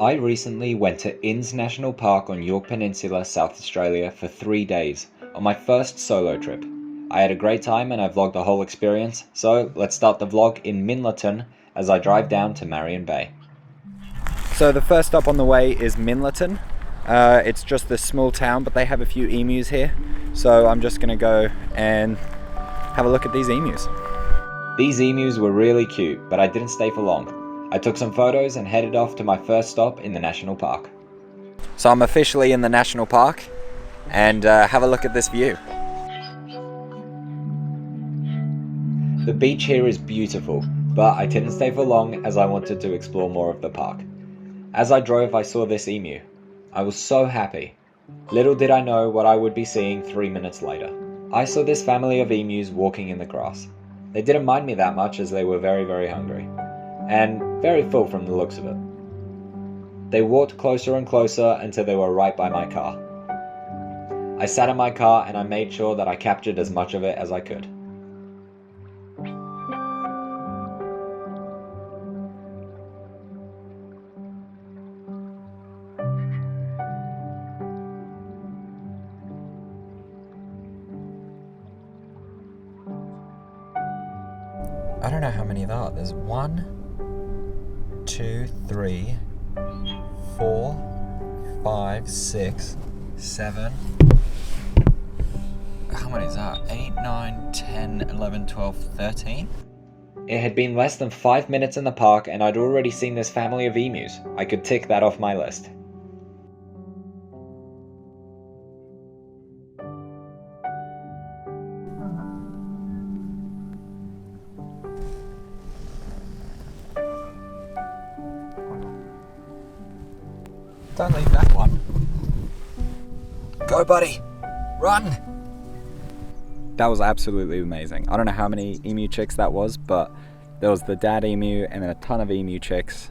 I recently went to Innes National Park on Yorke Peninsula, South Australia for 3 days on my first solo trip. I had a great time and I vlogged the whole experience, so let's start the vlog in Minlaton as I drive down to Marion Bay. So the first stop on the way is Minlaton. It's just this small town, but they have a few emus here, so I'm just gonna go and have a look at these emus. These emus were really cute, but I didn't stay for long. I took some photos and headed off to my first stop in the national park. So I'm officially in the national park, and have a look at this view. The beach here is beautiful, but I didn't stay for long as I wanted to explore more of the park. As I drove, I saw this emu. I was so happy. Little did I know what I would be seeing 3 minutes later. I saw this family of emus walking in the grass. They didn't mind me that much as they were very, very hungry, and very full from the looks of it. They walked closer and closer until they were right by my car. I sat in my car and I made sure that I captured as much of it as I could. I don't know how many there are. There's 1, 2, 3, 4, 5, 6, 7. How many is that? 8, 9, 10, 11, 12, 13? It had been less than 5 minutes in the park and I'd already seen this family of emus. I could tick that off my list. Don't leave that one. Go, buddy! Run! That was absolutely amazing. I don't know how many emu chicks that was, but there was the dad emu and then a ton of emu chicks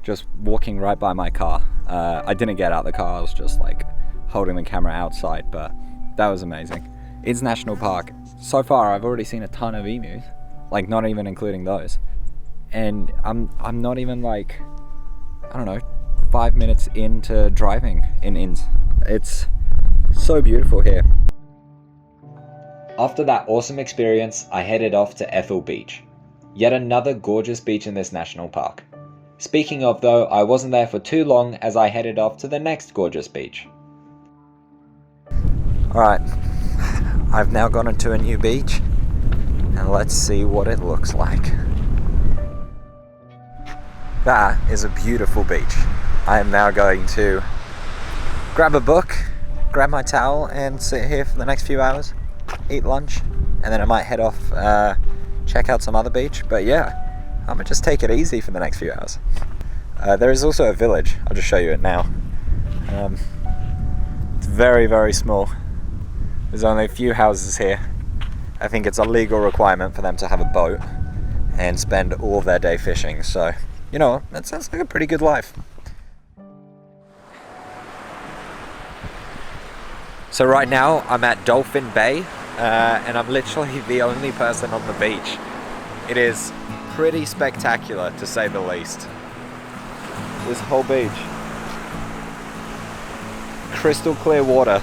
just walking right by my car. I didn't get out the car, I was just like holding the camera outside, but that was amazing. It's National Park. So far, I've already seen a ton of emus, like not even including those. And I'm not even like, I don't know, 5 minutes into driving in Inns. It's so beautiful here. After that awesome experience, I headed off to Ethel Beach. Yet another gorgeous beach in this national park. Speaking of though, I wasn't there for too long as I headed off to the next gorgeous beach. Alright, I've now gone into a new beach, and let's see what it looks like. That is a beautiful beach. I am now going to grab a book, grab my towel and sit here for the next few hours, eat lunch, and then I might head off, check out some other beach. But yeah, I'm gonna just take it easy for the next few hours. There is also a village. I'll just show you it now. It's very, very small. There's only a few houses here. I think it's a legal requirement for them to have a boat and spend all of their day fishing. So, you know, that sounds like a pretty good life. So right now I'm at Dolphin Bay, and I'm literally the only person on the beach. It is pretty spectacular, to say the least. This whole beach. Crystal clear water.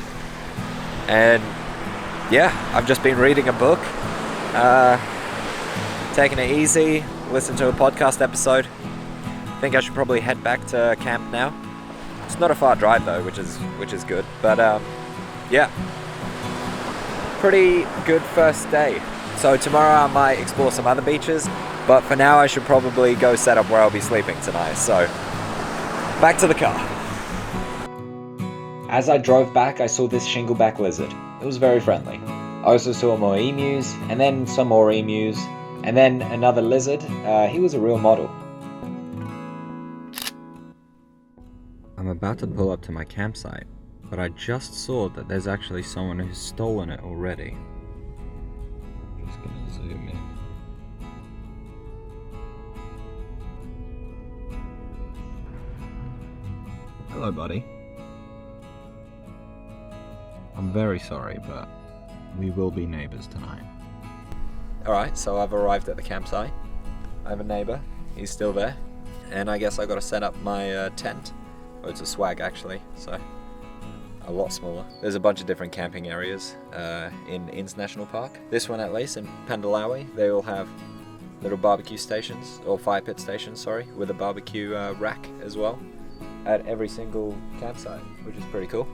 And yeah, I've just been reading a book, taking it easy, listened to a podcast episode. I think I should probably head back to camp now. It's not a far drive though, which is good. But yeah, pretty good first day. So tomorrow I might explore some other beaches, but for now I should probably go set up where I'll be sleeping tonight. So back to the car. As I drove back, I saw this shingleback lizard. It was very friendly. I also saw more emus, and then some more emus, and then another lizard. He was a real model. I'm about to pull up to my campsite, but I just saw that there's actually someone who's stolen it already. I'm just gonna zoom in. Hello, buddy. I'm very sorry, but we will be neighbours tonight. Alright, so I've arrived at the campsite. I have a neighbour. He's still there. And I guess I gotta set up my tent. Oh, it's a swag actually, so a lot smaller. There's a bunch of different camping areas in Innes National Park. This one at least, in Pondalowie, they all have little barbecue stations, or fire pit stations, sorry, with a barbecue rack as well at every single campsite, which is pretty cool.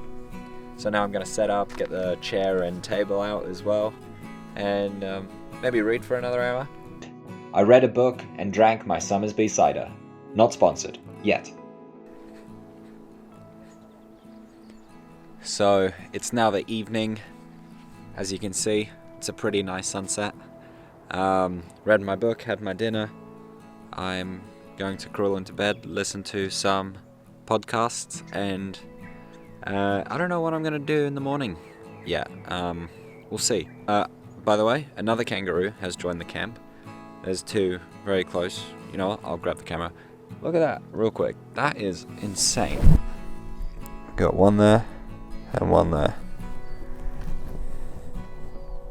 So now I'm gonna set up, get the chair and table out as well, and maybe read for another hour. I read a book and drank my Somersby cider. Not sponsored, yet. So it's now the evening. As you can see, it's a pretty nice sunset. Read my book, had my dinner. I'm going to crawl into bed, listen to some podcasts, and I don't know what I'm going to do in the morning yet. We'll see. By the way, another kangaroo has joined the camp. There's two very close. You know what? I'll grab the camera. Look at that real quick. That is insane. Got one there and one there.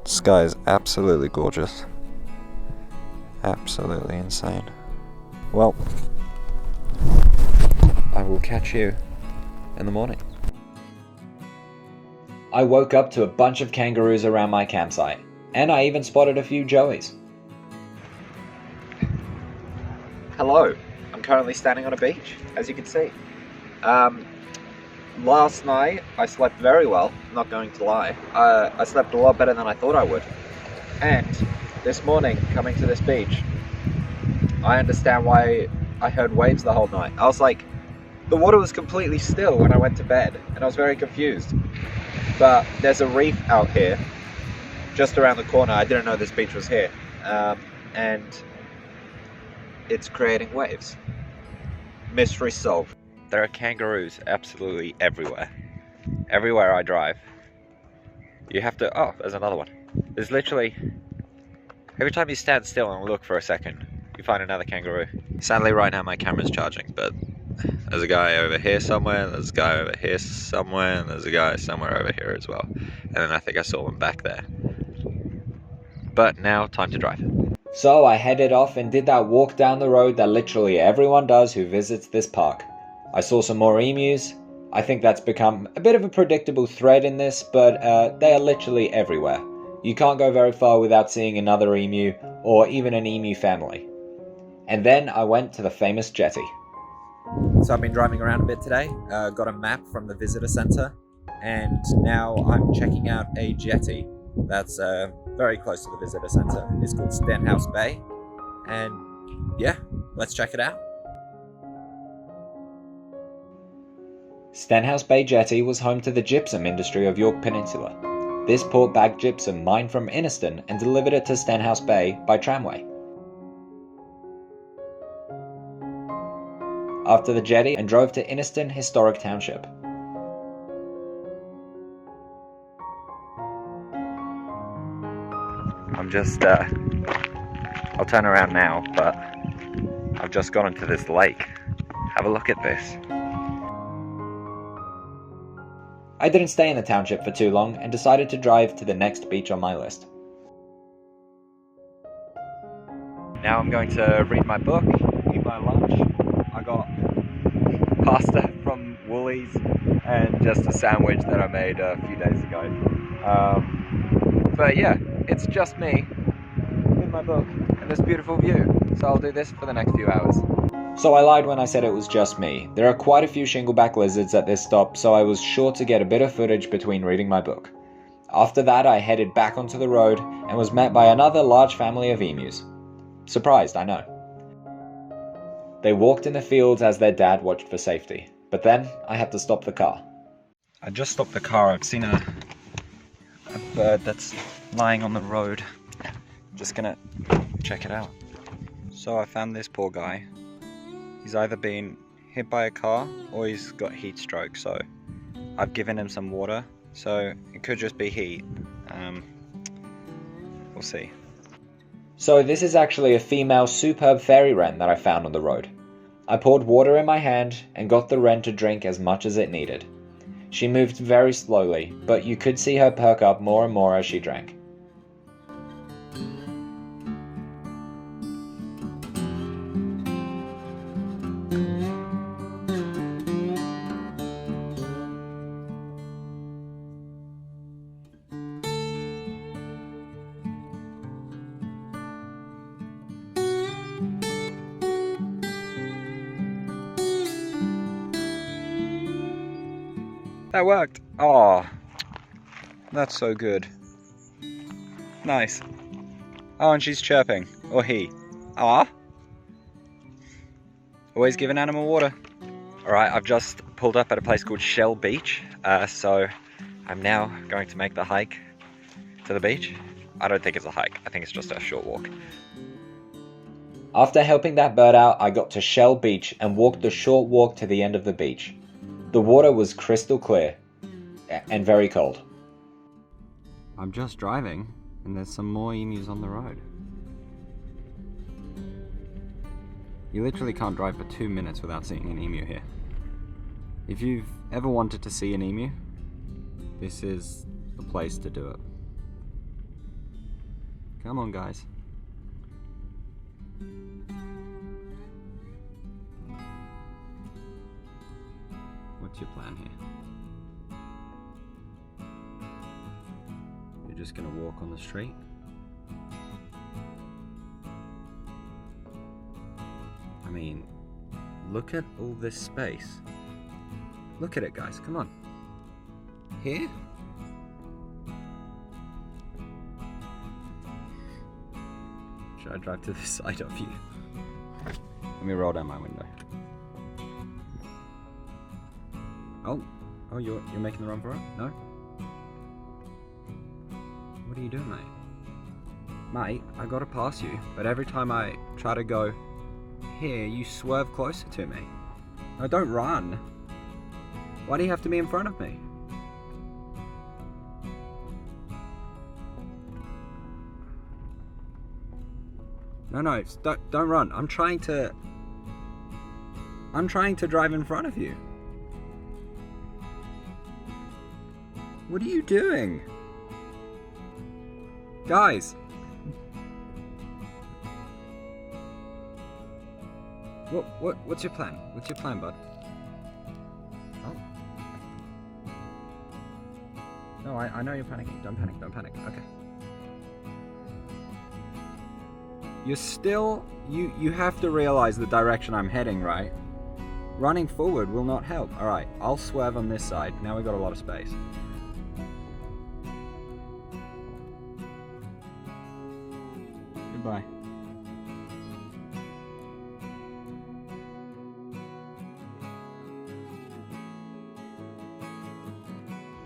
The sky is absolutely gorgeous. Absolutely insane. Well, I will catch you in the morning. I woke up to a bunch of kangaroos around my campsite, and I even spotted a few joeys. Hello, I'm currently standing on a beach, as you can see. Last night I slept very well, I'm not going to lie. I slept a lot better than I thought I would. And this morning, coming to this beach, I understand why I heard waves the whole night. I was like, the water was completely still when I went to bed, and I was very confused. But there's a reef out here, just around the corner. I didn't know this beach was here. And it's creating waves. Mystery solved. There are kangaroos absolutely everywhere. Everywhere I drive. You have to... Oh, there's another one. There's literally... Every time you stand still and look for a second, you find another kangaroo. Sadly right now my camera's charging, but there's a guy over here somewhere, there's a guy over here somewhere, and there's a guy somewhere over here as well. And then I think I saw one back there. But now, time to drive. So I headed off and did that walk down the road that literally everyone does who visits this park. I saw some more emus. I think that's become a bit of a predictable thread in this, but they are literally everywhere. You can't go very far without seeing another emu, or even an emu family. And then I went to the famous jetty. So I've been driving around a bit today, got a map from the visitor center, and now I'm checking out a jetty that's very close to the visitor center. It's called Stenhouse Bay, and yeah, let's check it out. Stenhouse Bay Jetty was home to the gypsum industry of Yorke Peninsula. This port bagged gypsum mined from Inneston and delivered it to Stenhouse Bay by tramway. After the jetty, and drove to Inneston Historic Township. I'm just, I'll turn around now, but I've just got into this lake. Have a look at this. I didn't stay in the township for too long and decided to drive to the next beach on my list. Now I'm going to read my book, eat my lunch. I got pasta from Woolies and just a sandwich that I made a few days ago. But yeah, it's just me with my book and this beautiful view. So I'll do this for the next few hours. So I lied when I said it was just me. There are quite a few shingleback lizards at this stop, so I was sure to get a bit of footage between reading my book. After that, I headed back onto the road and was met by another large family of emus. Surprised, I know. They walked in the fields as their dad watched for safety, but then I had to stop the car. I just stopped the car. I've seen a bird that's lying on the road. Just gonna check it out. So I found this poor guy. He's either been hit by a car or he's got heat stroke, so I've given him some water, so it could just be heat. We'll see. So this is actually a female superb fairy wren that I found on the road. I poured water in my hand and got the wren to drink as much as it needed. She moved very slowly, but you could see her perk up more and more as she drank. That worked. Oh, that's so good. Nice. Oh, and she's chirping. Or he. Ah. Always give an animal water. Alright, I've just pulled up at a place called Shell Beach. So I'm now going to make the hike to the beach. I don't think it's a hike. I think it's just a short walk. After helping that bird out, I got to Shell Beach and walked the short walk to the end of the beach. The water was crystal clear and very cold. I'm just driving and there's some more emus on the road. You literally can't drive for 2 minutes without seeing an emu here. If you've ever wanted to see an emu, this is the place to do it. Come on, guys. What's your plan here? You're just gonna walk on the street? I mean, look at all this space. Look at it, guys, come on. Here? Should I drive to the side of you? Let me roll down my window. Oh, you're making the run for it? No? What are you doing, mate? Mate, I gotta pass you, but every time I try to go here, you swerve closer to me. No, don't run. Why do you have to be in front of me? No, don't run. I'm trying to drive in front of you. What are you doing? Guys. What's your plan? What's your plan, bud? Oh. No, I know you're panicking. Don't panic. Okay. You're still... You have to realize the direction I'm heading, right? Running forward will not help. Alright, I'll swerve on this side. Now we've got a lot of space. Goodbye.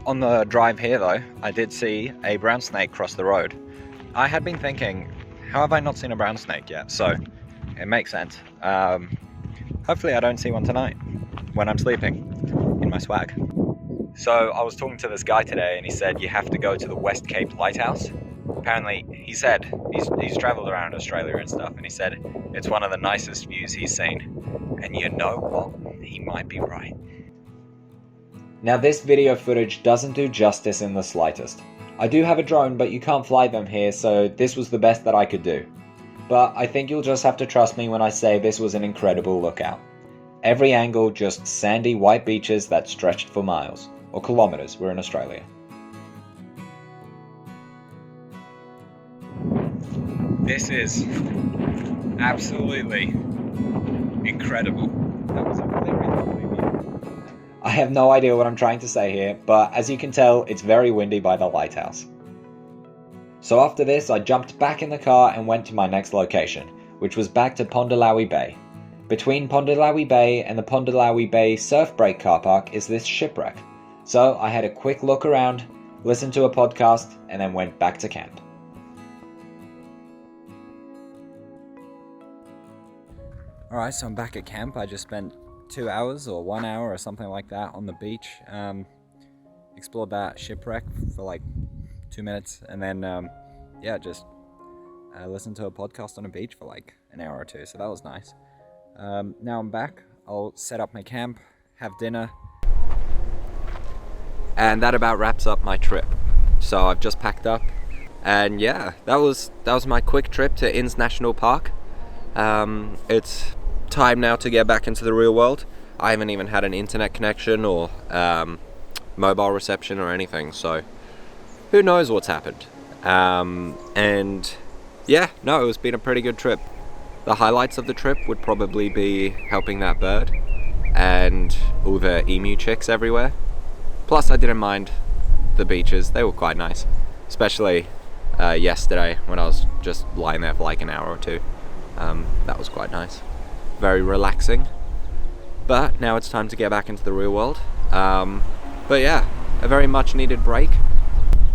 On the drive here though, I did see a brown snake cross the road. I had been thinking, how have I not seen a brown snake yet? So, it makes sense. Hopefully I don't see one tonight, when I'm sleeping, in my swag. So, I was talking to this guy today and he said you have to go to the West Cape Lighthouse. Apparently, he said, he's travelled around Australia and stuff, and he said it's one of the nicest views he's seen. And you know what? He might be right. Now this video footage doesn't do justice in the slightest. I do have a drone, but you can't fly them here, so this was the best that I could do. But I think you'll just have to trust me when I say this was an incredible lookout. Every angle just sandy white beaches that stretched for miles, or kilometers, we're in Australia. This is absolutely incredible. That was a very lovely view. I have no idea what I'm trying to say here, but as you can tell, it's very windy by the lighthouse. So after this, I jumped back in the car and went to my next location, which was back to Pondalowie Bay. Between Pondalowie Bay and the Pondalowie Bay Surf Break car park is this shipwreck. So I had a quick look around, listened to a podcast, and then went back to camp. Alright, so I'm back at camp. I just spent 2 hours or 1 hour or something like that on the beach. Explored that shipwreck for like 2 minutes, and then just listened to a podcast on a beach for like an hour or two, so that was nice. Now I'm back. I'll set up my camp, have dinner, and that about wraps up my trip. So I've just packed up, and yeah, that was my quick trip to Innes National Park. It's time now to get back into the real world. I haven't even had an internet connection or mobile reception or anything, so who knows what's happened. And yeah, no, it's been a pretty good trip. The highlights of the trip would probably be helping that bird and all the emu chicks everywhere, Plus I didn't mind the beaches, they were quite nice, especially yesterday when I was just lying there for like an hour or two. That was quite nice, very relaxing. But now it's time to get back into the real world. But yeah, a very much needed break.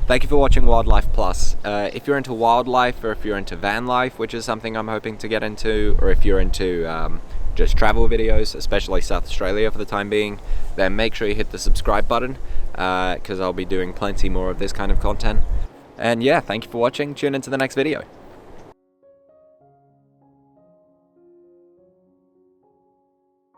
Thank you for watching Wildlife Plus. If you're into wildlife, or if you're into van life, which is something I'm hoping to get into, or if you're into just travel videos, especially South Australia for the time being, then make sure you hit the subscribe button, because I'll be doing plenty more of this kind of content. And yeah, thank you for watching. Tune into the next video.